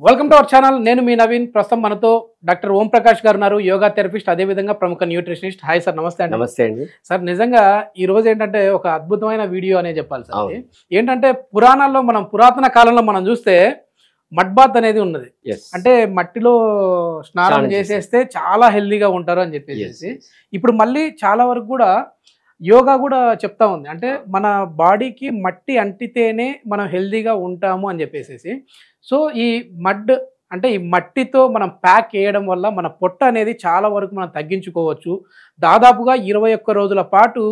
Welcome to our channel. నేను మీ నవీన్. ప్రస్తుతం మనతో డాక్టర్ ఓం ప్రకాష్ గారు ఉన్నారు, యోగా థెరపిస్ట్, అదే విధంగా ప్రముఖ న్యూట్రిషనిస్ట్. హాయ్ సార్, నమస్తే అండి. నమస్తే అండి సార్, నిజంగా ఈ రోజు ఏంటంటే ఒక అద్భుతమైన వీడియో అనే చెప్పాలి సార్. ఏంటంటే పురాణాల్లో మనం పురాతన కాలంలో మనం చూస్తే మడ్ బాత్ అనేది ఉన్నది. అంటే మట్టిలో స్నానం చేసేస్తే చాలా హెల్దీగా ఉంటారు అని చెప్పేసి ఇప్పుడు మళ్ళీ చాలా వరకు కూడా యోగా కూడా చెప్తా ఉంది. అంటే మన బాడీకి మట్టి అంటితేనే మనం హెల్దీగా ఉంటాము అని చెప్పేసి. సో ఈ మడ్ అంటే ఈ మట్టితో మనం ప్యాక్ వేయడం వల్ల మన పొట్ట అనేది చాలా వరకు మనం తగ్గించుకోవచ్చు. దాదాపుగా 21 రోజుల పాటు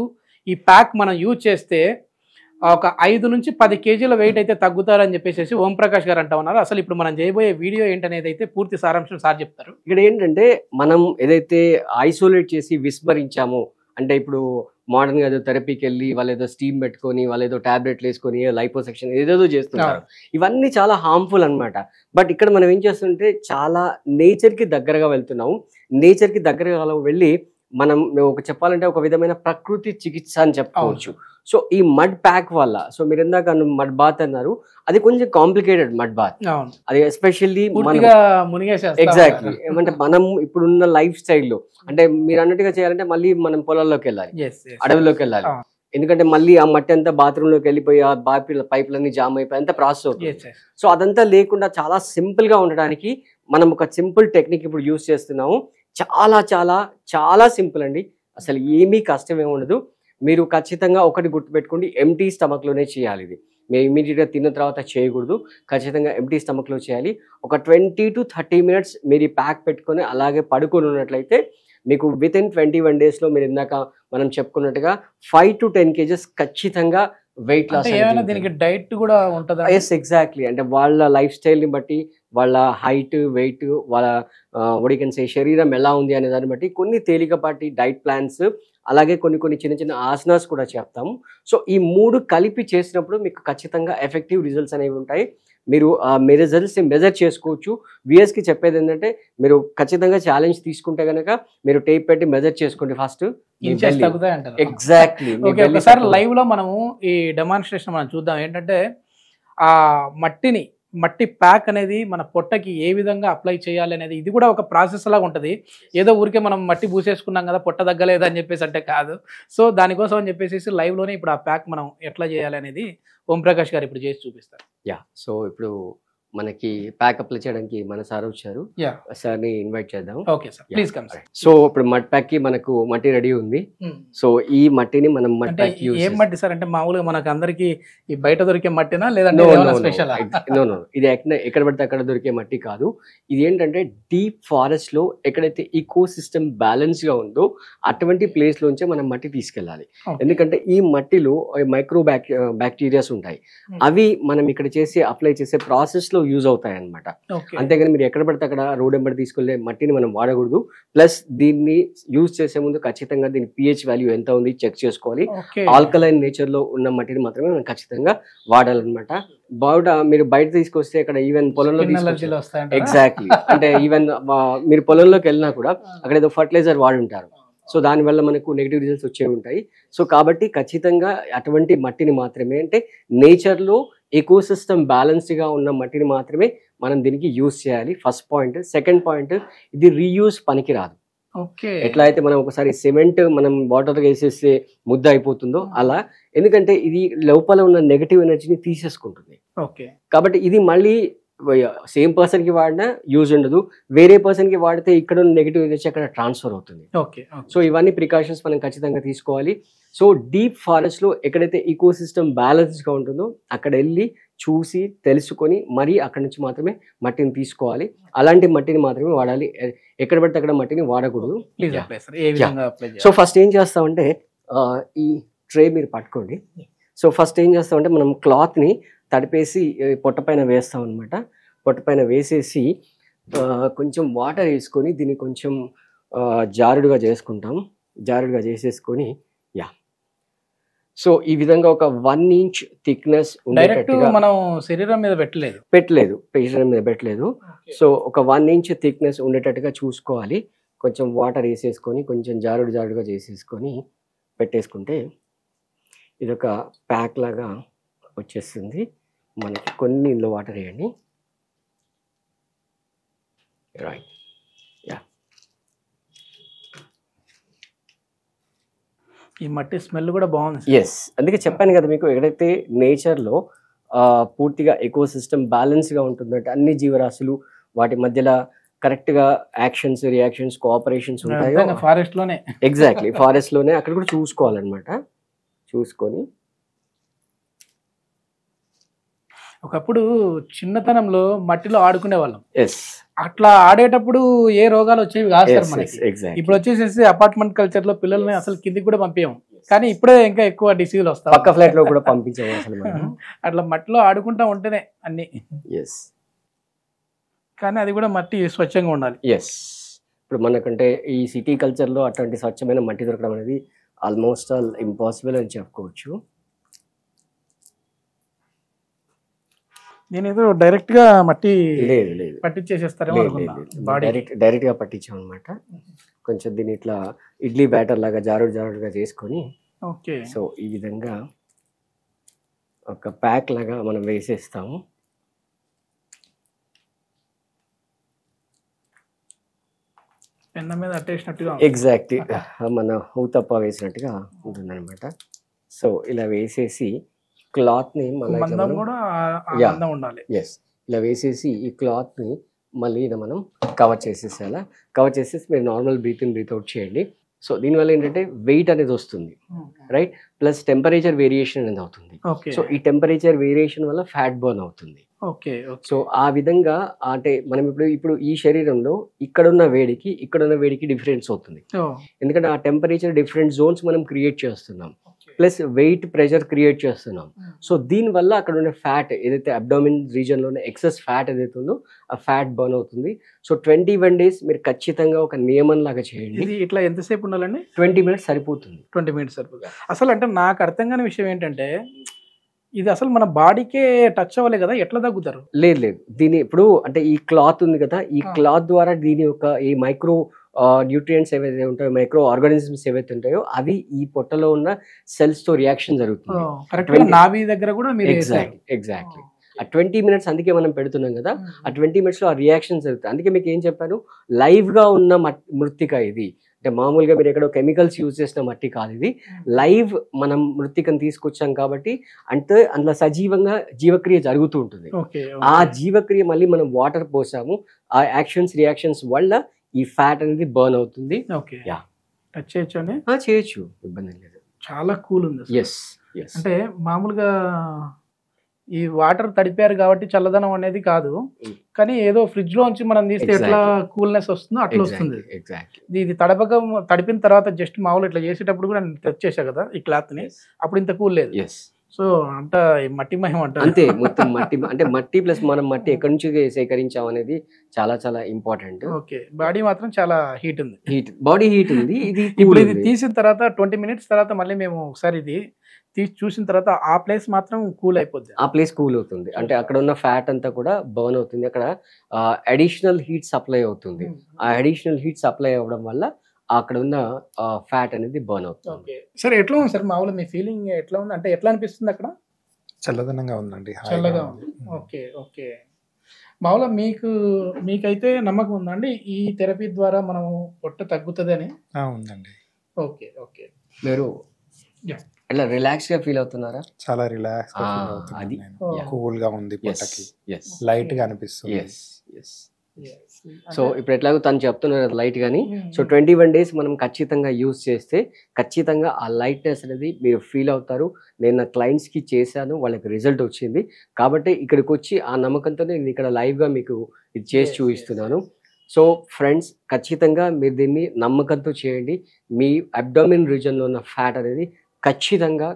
ఈ ప్యాక్ మనం యూజ్ చేస్తే ఒక 5 నుంచి 10 కేజీల వెయిట్ అయితే తగ్గుతారని చెప్పేసి ఓం ప్రకాష్ గారు అంటా ఉన్నారు. అసలు ఇప్పుడు మనం చేయబోయే వీడియో ఏంటనేది అయితే పూర్తి సారాంశం సార్ చెప్తారు. ఇక్కడ ఏంటంటే మనం ఏదైతే ఐసోలేట్ చేసి విస్మరించామో, అంటే ఇప్పుడు మోడర్న్ గా ఏదో థెరపీకి వెళ్ళి వాళ్ళు ఏదో స్టీమ్ పెట్టుకొని వాళ్ళు ఏదో టాబ్లెట్లు వేసుకొని లైపోసెక్షన్ ఏదేదో చేస్తున్నారు. ఇవన్నీ చాలా హార్మ్ఫుల్ అన్నమాట. బట్ ఇక్కడ మనం ఏం చేస్తుంటే చాలా నేచర్ కి దగ్గరగా వెళ్తున్నాము. నేచర్ కి దగ్గరగా వెళ్ళి మనం ఒక చెప్పాలంటే ఒక విధమైన ప్రకృతి చికిత్స అని చెప్పుకోవచ్చు. సో ఈ మడ్ ప్యాక్ వల్ల, సో మీరు ఇందాక మడ్ బాత్ అన్నారు, అది కొంచెం కాంప్లికేటెడ్ మడ్ బాత్. అది ఎస్పెషల్లీ ఎగ్జాక్ట్లీ ఏమంటే మనం ఇప్పుడున్న లైఫ్ స్టైల్లో అంటే మీరు అన్నట్టుగా చేయాలంటే మళ్ళీ మనం పొలాల్లోకి వెళ్ళాలి, అడవిలోకి వెళ్ళాలి. ఎందుకంటే మళ్ళీ ఆ మట్టి అంతా బాత్రూమ్ లోకి వెళ్ళిపోయి ఆ పైపులన్నీ జామ్ అయిపోయి అంతా ప్రాసెస్ అవుతుంది. సో అదంతా లేకుండా చాలా సింపుల్ గా ఉండడానికి మనం ఒక సింపుల్ టెక్నిక్ ఇప్పుడు యూజ్ చేస్తున్నాము. చాలా చాలా చాలా సింపుల్ అండి, అసలు ఏమీ కష్టం ఏమి ఉండదు. మీరు ఖచ్చితంగా ఒకటి గుర్తుపెట్టుకోండి, ఎంటీ స్టమక్ లోనే చేయాలి. ఇది మీరు ఇమీడియట్ గా తిన్న తర్వాత చేయకూడదు, ఖచ్చితంగా ఎంటీ స్టమక్ లో చేయాలి. ఒక 20 to 30 minutes మీరు ఈ ప్యాక్ పెట్టుకొని అలాగే పడుకొని ఉన్నట్లయితే మీకు విత్ ఇన్ 21 days లో మీరు ఇందాక మనం చెప్పుకున్నట్టుగా 5 to 10 kgs ఖచ్చితంగా వెయిట్ లాస్. దీనికి డైట్ కూడా ఉంటుందా? Yes, exactly. అంటే వాళ్ళ లైఫ్ స్టైల్ ని బట్టి, వాళ్ళ హైట్, వెయిట్, వాళ్ళ ఒడికన్సే శరీరం ఎలా ఉంది అనే దాన్ని బట్టి కొన్ని తేలికపాటి డైట్ ప్లాన్స్, అలాగే కొన్ని చిన్న చిన్న ఆసనాస్ కూడా చెప్తాము. సో ఈ 3 కలిపి చేసినప్పుడు మీకు ఖచ్చితంగా ఎఫెక్టివ్ రిజల్ట్స్ అనేవి ఉంటాయి. మీరు మీ రిజల్ట్స్ ని మెజర్ చేసుకోవచ్చు. విఎస్ కి చెప్పేది ఏంటంటే మీరు ఖచ్చితంగా ఛాలెంజ్ తీసుకుంటే కనుక మీరు టేప్ పెట్టి మెజర్ చేసుకోండి. ఫస్ట్ ఎగ్జాక్ట్లీ ఒకసారి లైవ్ లో మనము ఈ డెమాన్స్ట్రేషన్ మనం చూద్దాం. ఏంటంటే ఆ మట్టి ప్యాక్ అనేది మన పొట్టకి ఏ విధంగా అప్లై చేయాలి అనేది, ఇది కూడా ఒక ప్రాసెస్ లాగా ఉంటుంది. ఏదో ఊరికే మనం మట్టి పూసేసుకున్నాం కదా పొట్ట తగ్గలేదు అని చెప్పేసి అంటే కాదు. సో దానికోసం అని చెప్పేసి లైవ్ లోనే ఇప్పుడు ఆ ప్యాక్ మనం ఎట్లా చేయాలి అనేది ఓం ప్రకాష్ గారు ఇప్పుడు చేసి చూపిస్తారు. సో ఇప్పుడు మనకి ప్యాక్ అప్లై చేయడానికి మన సార్ వచ్చారు. సార్ ని ఇన్వైట్ చేద్దాం. Okay sir, please come. So ఇప్పుడు మడ్ ప్యాక్ కి మనకు మట్టి రెడీ ఉంది. సో ఈ మట్టిని మనం మడ్ ప్యాక్ యూస్ ఏం మట్టి సార్? అంటే మామూలుగా మనకు అందరికి ఈ బయట దొరికే మట్టినా లేదంటే స్పెషల్? నో, ఇది ఎక్కడ పడితే అక్కడ దొరికే మట్టి కాదు. ఇది ఏంటంటే డీప్ ఫారెస్ట్ లో ఎక్కడైతే ఈకో సిస్టమ్ బ్యాలెన్స్ గా ఉందో అటువంటి ప్లేస్ లోంచే మనం మట్టి తీసుకెళ్ళాలి. ఎందుకంటే ఈ మట్టిలో మైక్రో బ్యాక్టీరియాస్ ఉంటాయి. అవి మనం ఇక్కడ చేసి అప్లై చేసే ప్రాసెస్ లో యూజ్ అవుతాయి అన్నమాట. అంతేగాని మీరు ఎక్కడ పడితే అక్కడ రోడ్ వెంబడి తీసుకెళ్లే మట్టిని మనం వాడకూడదు. ప్లస్ దీన్ని యూజ్ చేసే ముందు ఖచ్చితంగా దీని పిహెచ్ వాల్యూ ఎంత ఉంది చెక్ చేసుకోవాలి. ఆల్కలైన్ నేచర్ లో ఉన్న మట్టిని మాత్రమే మనం ఖచ్చితంగా వాడాలన్నమాట. మీరు బయట తీసుకొస్తే ఇక్కడ ఈవెన్ పొలంలో ఎగ్జాక్ట్లీ అంటే ఈవెన్ మీరు పొలంలోకి వెళ్ళినా కూడా అక్కడ ఏదో ఫర్టిలైజర్ వాడి ఉంటారు. సో దానివల్ల మనకు నెగిటివ్ రిజల్ట్స్ వచ్చే ఉంటాయి. సో కాబట్టి ఖచ్చితంగా అటువంటి మట్టిని మాత్రమే, అంటే నేచర్లో ఎకో సిస్టమ్ బ్యాలెన్స్డ్ గా ఉన్న మట్టిని మాత్రమే మనం దీనికి యూజ్ చేయాలి. First point. సెకండ్ పాయింట్, ఇది రీయూజ్ పనికి రాదు. ఎట్లా అయితే మనం ఒకసారి సిమెంట్ మనం వాటర్ వేసేస్తే ముద్ద అయిపోతుందో అలా, ఎందుకంటే ఇది లోపల ఉన్న నెగటివ్ ఎనర్జీని తీసేసుకుంటుంది. కాబట్టి ఇది మళ్ళీ సేమ్ పర్సన్ కి వాడినా యూజ్ ఉండదు, వేరే పర్సన్ కి వాడితే ఇక్కడ నెగిటివ్ ఎనర్జీ అక్కడ ట్రాన్స్ఫర్ అవుతుంది. సో ఇవన్నీ ప్రికాషన్స్ మనం ఖచ్చితంగా తీసుకోవాలి. సో డీప్ ఫారెస్ట్ లో ఎక్కడైతే ఈకో సిస్టమ్ బ్యాలెన్స్ గా ఉంటుందో అక్కడ వెళ్ళి చూసి తెలుసుకొని మరీ అక్కడి నుంచి మాత్రమే మట్టిని తీసుకోవాలి. అలాంటి మట్టిని మాత్రమే వాడాలి, ఎక్కడ పడితే అక్కడ మట్టిని వాడకూడదు. సో ఫస్ట్ ఏం చేస్తామంటే ఈ ట్రే మీరు పట్టుకోండి. సో ఫస్ట్ ఏం చేస్తామంటే మనం క్లాత్ ని తడిపేసి పొట్ట పైన వేస్తాం అనమాట. పొట్ట పైన వేసేసి కొంచెం వాటర్ వేసుకొని దీన్ని కొంచెం జారుడుగా చేసుకుంటాం. జారుడుగా చేసేసుకొని సో ఈ విధంగా ఒక 1 inch థిక్నెస్ ఉండేటట్టుగా మనం శరీరం మీద పెట్టలేదు. సో ఒక 1 inch థిక్నెస్ ఉండేటట్టుగా చూసుకోవాలి. కొంచెం వాటర్ వేసేసుకొని కొంచెం జారుడుగా చేసేసుకొని పెట్టేసుకుంటే ఇది ఒక ప్యాక్ లాగా వచ్చేస్తుంది. మనకి కొన్ని ఇందులో వాటర్ వేయండి. రైట్. ఈ మట్టి స్మెల్ కూడా బాగుంది. ఎస్, అందుకే చెప్పాను కదా మీకు, ఎక్కడైతే నేచర్లో పూర్తిగా ఎకో సిస్టమ్ బ్యాలెన్స్గా ఉంటుందంటే అన్ని జీవరాశులు వాటి మధ్యలో కరెక్ట్గా యాక్షన్స్, రియాక్షన్స్, కోఆపరేషన్స్ ఉంటాయో ఫారెస్ట్ లోనే, ఎగ్జాక్ట్లీ ఫారెస్ట్ లోనే అక్కడ కూడా చూసుకోవాలన్నమాట. చూసుకొని ఒకప్పుడు చిన్నతనంలో మట్టిలో ఆడుకునే వాళ్ళం. ఎస్, అట్లా ఆడేటప్పుడు ఏ రోగాలు వచ్చేవి కాదు సార్ మనకి. ఎగ్జాక్ట్. ఇప్పుడు వచ్చేసేసి అపార్ట్మెంట్ కల్చర్ లో పిల్లల్ని అసలు కిందికి కూడా పంపించాం, కానీ ఇప్పుడే ఇంకా ఎక్కువ డిసీజులు వస్తాయి. పక్క ఫ్లైట్ లో కూడా పంపించాము అసలు మనం. అట్లా మట్టిలో ఆడుకుంటా ఉంటేనే అన్ని. ఎస్, కానీ అది కూడా మట్టి స్వచ్ఛంగా ఉండాలి. ఎస్. ఇప్పుడు మనకంటే ఈ సిటీ కల్చర్లో అటువంటి స్వచ్ఛమైన మట్టి దొరకడం అనేది ఆల్మోస్ట్ ఆల్ ఇంపాసిబుల్ అని చెప్పుకోవచ్చు. నేనేదో డైరెక్ట్ గా మట్టి లేదు పట్టించేసేస్తారేమో అనుకున్నా. డైరెక్ట్ గా పట్టించాం అనమాట. కొంచెం దీన్ని ఇట్లా ఇడ్లీ బ్యాటర్ లాగా జారుడుగా చేసుకొని, ఓకే, సో ఈ విధంగా ఒక ప్యాక్ లాగా మనం వేసేస్తాము. పెన్న మీద అట్టేసినట్టుగా, ఎగ్జాక్ట్ మన ఊతప్ప వేసినట్టుగా ఉంటుందన్నమాట. సో ఇలా వేసేసి క్లాత్ని ఎస్ ఇలా వేసేసి ఈ క్లాత్ని మళ్ళీ ఇలా మనం కవర్ చేసేసేలా. కవర్ చేసేసి మీరు normal breathe in breathe out చేయండి. సో దీనివల్ల ఏంటంటే వెయిట్ అనేది వస్తుంది, రైట్, ప్లస్ టెంపరేచర్ వేరియేషన్ అనేది అవుతుంది. సో ఈ టెంపరేచర్ వేరియేషన్ వల్ల ఫ్యాట్ బర్న్ అవుతుంది. సో ఆ విధంగా అంటే మనం ఇప్పుడు ఈ శరీరంలో ఇక్కడున్న వేడికి డిఫరెన్స్ అవుతుంది. ఎందుకంటే ఆ టెంపరేచర్ డిఫరెంట్ జోన్స్ మనం క్రియేట్ చేస్తున్నాం, ప్లస్ వెయిట్ ప్రెషర్ క్రియేట్ చేస్తున్నాం. సో దీనివల్ల అక్కడ ఉన్న ఫ్యాట్ ఏదైతే అబ్డామిన్ రీజన్ లోనే ఎక్సెస్ ఫ్యాట్ ఏదైతే ఉందో ఆ ఫ్యాట్ బర్న్ అవుతుంది. సో 21 days మీరు ఖచ్చితంగా ఒక నియమం లాగా చేయండి. ఇట్లా ఎంతసేపు ఉండాలండి? 20 minutes సరిపోతుంది. 20 minutes సరిపోతుంది. అసలు అంటే నాకు అర్థం కాని విషయం ఏంటంటే ఇది అసలు మన బాడీకే టచ్ అవ్వలే కదా, ఎట్లా తగ్గుతారు? లేదు, దీని ఇప్పుడు అంటే ఈ క్లాత్ ఉంది కదా, ఈ క్లాత్ ద్వారా దీని యొక్క ఈ మైక్రో న్యూట్రియంట్స్ ఏవైతే ఉంటాయో, మైక్రో ఆర్గానిజమ్స్ ఏవైతే ఉంటాయో అవి ఈ పొట్టలో ఉన్న సెల్స్ తో రియాక్షన్ జరుగుతుంది. నాభి దగ్గర కూడా ఎగ్జాక్ట్లీ ఆ 20 minutes అందుకే మనం పెడుతున్నాం కదా, ఆ 20 minutes లో ఆ రియాక్షన్ జరుగుతుంది. అందుకే మీకు ఏం చెప్పాను, లైవ్ గా ఉన్న మృత్తిక ఇది. అంటే మామూలుగా మీరు ఎక్కడో కెమికల్స్ యూజ్ చేసిన మట్టి కాదు, ఇది లైవ్ మనం మృత్తికను తీసుకొచ్చాం కాబట్టి అంటే అందులో సజీవంగా జీవక్రియ జరుగుతూ ఉంటుంది. ఆ జీవక్రియ మళ్ళీ మనం వాటర్ పోసాము, ఆ యాక్షన్స్ రియాక్షన్స్ వల్ల ఈ ఫ్యాట్ అనేది బర్న్ అవుతుంది. చేయొచ్చు, ఇబ్బంది లేదు. చాలా కూల్ ఉంది. అంటే మామూలుగా ఈ వాటర్ తడిపారు కాబట్టి చల్లదనం అనేది కాదు, కానీ ఏదో ఫ్రిడ్జ్ లోంచి మనం తీస్తే ఎట్లా కూల్నెస్ వస్తుందో అట్లా వస్తుంది. ఇది తడిపిన తర్వాత జస్ట్ మామూలు ఇట్లా చేసేటప్పుడు కూడా తెచ్చేసా కదా ఈ క్లాత్ ని, అప్పుడు ఇంత కూల్ లేదు. సో అంట మట్టి మహిమ అంట. అంతే, మొత్తం మట్టి అంటే మట్టి ప్లస్ మనం మట్టి ఎక్కడి నుంచి సేకరించాం అనేది చాలా చాలా ఇంపార్టెంట్. ఓకే, బాడీ మాత్రం చాలా హీట్ ఉంది. బాడీ హీట్ ఉంది. ఇప్పుడు ఇది తీసిన తర్వాత 20 minutes తర్వాత మళ్ళీ మేము ఒకసారి ఇది తీసి చూసిన తర్వాత ఆ ప్లేస్ మాత్రం కూల్ అయిపోద్ది. ఆ ప్లేస్ కూల్ అవుతుంది అంటే అక్కడ ఉన్న ఫ్యాట్ అంతా కూడా బర్న్ అవుతుంది. అక్కడ అడిషనల్ హీట్ సప్లై అవుతుంది. ఆ అడిషనల్ హీట్ సప్లై అవ్వడం వల్ల అక్కడ ఉన్న ఫ్యాట్ అనేది బర్న్ అవుతుంది. సరే, ఎట్లా ఉంది సార్ మామూలుగా మీ ఫీలింగ్ ఎట్లా ఉంది? అంటే ఎట్లా అనిపిస్తుంది అక్కడ? చల్లదనంగా ఉందండి, చల్లగా ఉంది. ఓకే. మామూలుగా మీకైతే నమ్మకం ఉందండి ఈ థెరపీ ద్వారా మనం పొట్ట తగ్గుతుంది అని? ఉందండి. ఓకే. మీరు అట్లా రిలాక్స్ గా ఫీల్ అవుతున్నారా? చాలా రిలాక్స్ గా ఫీల్ అవుతున్నాను. కూల్ గా ఉంది, పొట్టకి లైట్ గా అనిపిస్తుంది. సో ఇప్పుడు ఎట్లాగో తను చెప్తున్నారు లైట్ గానీ, సో 21 days మనం ఖచ్చితంగా యూజ్ చేస్తే ఖచ్చితంగా ఆ లైట్నెస్ అనేది మీరు ఫీల్ అవుతారు. నేను నా క్లయింట్స్ కి చేశాను, వాళ్ళకి రిజల్ట్ వచ్చింది. కాబట్టి ఇక్కడికి వచ్చి ఆ నమ్మకంతో నేను ఇక్కడ లైవ్ గా మీకు ఇది చేసి చూపిస్తున్నాను. సో ఫ్రెండ్స్, ఖచ్చితంగా మీరు దీన్ని నమ్మకంతో చేయండి. మీ అబ్డామిన్ రీజన్లో ఉన్న ఫ్యాట్ అనేది ఖచ్చితంగా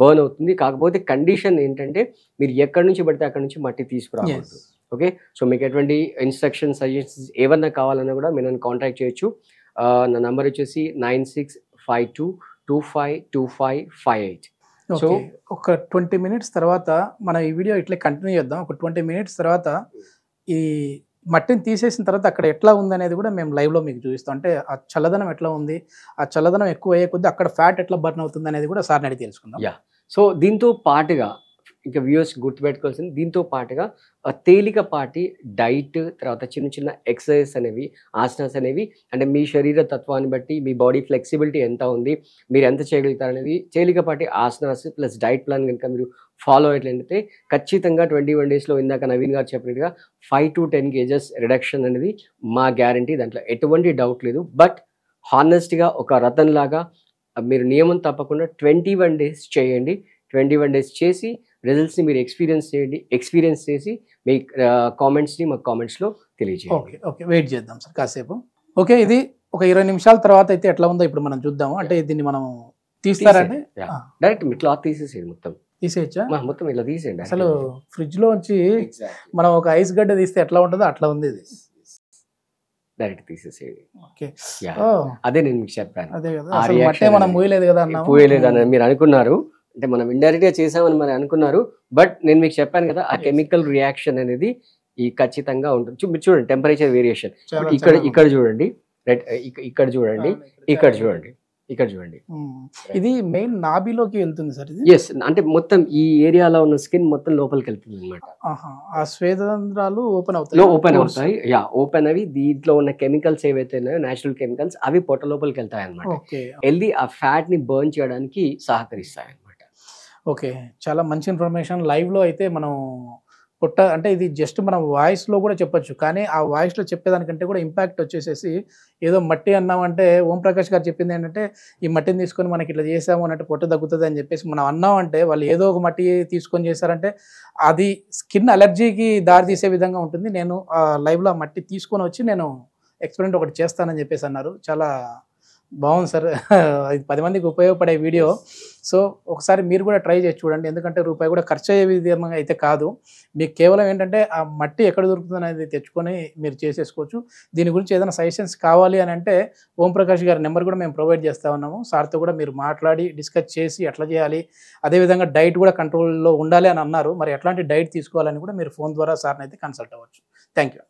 బర్న్ అవుతుంది. కాకపోతే కండిషన్ ఏంటంటే మీరు ఎక్కడి నుంచి పడితే అక్కడి నుంచి మట్టి తీసుకురావద్దు. ఓకే, సో మీకు ఎటువంటి ఇన్స్ట్రక్షన్స్ సజెషన్స్ ఏమన్నా కావాలన్నా కూడా మీరు నన్ను కాంటాక్ట్ చేయొచ్చు. నా నంబర్ వచ్చేసి 9652252558. సో ఒక 20 minutes తర్వాత మనం ఈ వీడియో ఇట్లా కంటిన్యూ చేద్దాం. ఒక 20 minutes తర్వాత ఈ మట్టిని తీసేసిన తర్వాత అక్కడ ఎట్లా ఉందనేది కూడా మేము లైవ్లో మీకు చూపిస్తాం. అంటే ఆ చల్లదనం ఎట్లా ఉంది, ఆ చల్లదనం ఎక్కువ అయ్యే కొద్దీ అక్కడ ఫ్యాట్ ఎట్లా బర్న్ అవుతుంది అనేది కూడా సార్ని అడిగి తెలుసుకుందాం. సో దీంతో పాటుగా ఇంకా వ్యూవర్స్ గుర్తుపెట్టుకోవాల్సింది దీంతో పాటుగా తేలికపాటి డైట్, తర్వాత చిన్న చిన్న ఎక్సర్సైజ్ అనేవి, ఆసనాస్ అనేవి, అంటే మీ శరీర తత్వాన్ని బట్టి మీ బాడీ ఫ్లెక్సిబిలిటీ ఎంత ఉంది, మీరు ఎంత చేయగలుగుతారు అనేది తేలికపాటి ఆసనాస్ ప్లస్ డైట్ ప్లాన్ కనుక మీరు ఫాలో అయ్యేట్లయితే ఖచ్చితంగా 21 డేస్లో ఇందాక నవీన్ గారు చెప్పినట్టుగా 5 to 10 kgs రిడక్షన్ అనేది మా గ్యారంటీ, దాంట్లో ఎటువంటి డౌట్ లేదు. బట్ హానెస్ట్గా ఒక రతన్ లాగా మీరు నియమం తప్పకుండా 21 డేస్ చేయండి. 21 డేస్ చేసి రిజల్ట్స్ని మీరు ఎక్స్పీరియన్స్ చేసి మీ కామెంట్స్ని మా కామెంట్స్లో తెలియజేయండి. ఓకే ఓకే, వెయిట్ చేద్దాం సార్ కాసేపు. ఓకే, ఇది ఒక 20 నిమిషాల తర్వాత అయితే ఎట్లా ఉందో ఇప్పుడు మనం చూద్దాము. అంటే దీన్ని మనం తీస్తారంటే డైరెక్ట్ మీ క్లాత్ తీసేసేయండి, మొత్తం తీసేయచ్చా? మొత్తం ఇలా తీసేయండి. అసలు ఫ్రిడ్జ్ లోంచి మనం ఒక ఐస్ గడ్డ తీస్తే ఎట్లా ఉంటుందో అట్లా ఉంది ఇది. డైరెక్ట్ తీసేసేయండి. ఓకే, అదే నేను మీకు చెప్పాను. అదే కదా, అసలు మట్టే మనం పోయలేదు కదా అన్నాము. పోయలేదు అని మీరు అనుకున్నారు, అంటే మనం ఇండైరెక్ట్ గా చేసామని మరి అనుకున్నారు. బట్ నేను మీకు చెప్పాను కదా, ఆ కెమికల్ రియాక్షన్ అనేది ఈ ఖచ్చితంగా ఉంటుంది. మీరు చూడండి టెంపరేచర్ వేరియేషన్ ఇక్కడ చూడండి, రైట్, ఇక్కడ చూడండి, ఇక్కడ చూడండి, ఇక్కడ చూడండి. ఇది మెయిన్ నాభిలోకి వెళ్తుంది సార్ ఇది. ఎస్, అంటే మొత్తం ఈ ఏరియాలో ఉన్న స్కిన్ మొత్తం లోపలికి వెళ్తుంది అనమాట. ఆ స్వేదరంధ్రాలు ఓపెన్ అవుతాయి, ఓపెన్ అవి దీంట్లో ఉన్న కెమికల్స్ ఏవైతే ఉన్నాయో న్యాచురల్ కెమికల్స్ అవి పొట్ట లోపలికి వెళ్తాయి అనమాట. వెళ్ళి ఆ ఫ్యాట్ ని బర్న్ చేయడానికి సహకరిస్తాయి అనమాట. ఓకే, చాలా మంచి ఇన్ఫర్మేషన్. లైవ్ లో అయితే మనం పొట్ట అంటే ఇది జస్ట్ మనం వాయిస్లో కూడా చెప్పొచ్చు, కానీ ఆ వాయిస్లో చెప్పేదానికంటే కూడా ఇంపాక్ట్ వచ్చేసేసి ఏదో మట్టి అన్నామంటే ఓం ప్రకాష్ గారు చెప్పింది ఏంటంటే ఈ మట్టిని తీసుకొని మనకి ఇట్లా చేసాము అన్నట్టు పొట్ట తగ్గుతుంది అని చెప్పేసి మనం అన్నామంటే వాళ్ళు ఏదో ఒక మట్టి తీసుకొని చేశారంటే అది స్కిన్ అలర్జీకి దారి తీసే విధంగా ఉంటుంది. నేను లైవ్లో ఆ మట్టి తీసుకొని వచ్చి నేను ఎక్స్పెరిమెంట్ ఒకటి చేస్తానని చెప్పేసి అన్నారు. చాలా బాగుంది సార్, ఇది 10 మందికి ఉపయోగపడే వీడియో. సో ఒకసారి మీరు కూడా ట్రై చేసి చూడండి, ఎందుకంటే రూపాయి కూడా ఖర్చు అయ్యే విధంగా అయితే కాదు. మీకు కేవలం ఏంటంటే ఆ మట్టి ఎక్కడ దొరుకుతుంది అనేది తెచ్చుకొని మీరు చేసేసుకోవచ్చు. దీని గురించి ఏదైనా సజెషన్స్ కావాలి అని అంటే ఓం ప్రకాష్ గారి నెంబర్ కూడా మేము ప్రొవైడ్ చేస్తూ ఉన్నాము. సార్తో కూడా మీరు మాట్లాడి డిస్కస్ చేసి ఎట్లా చేయాలి, అదేవిధంగా డైట్ కూడా కంట్రోల్లో ఉండాలి అని అన్నారు. మరి ఎట్లాంటి డైట్ తీసుకోవాలని కూడా మీరు ఫోన్ ద్వారా సార్ని అయితే కన్సల్ట్ అవ్వచ్చు. Thank you.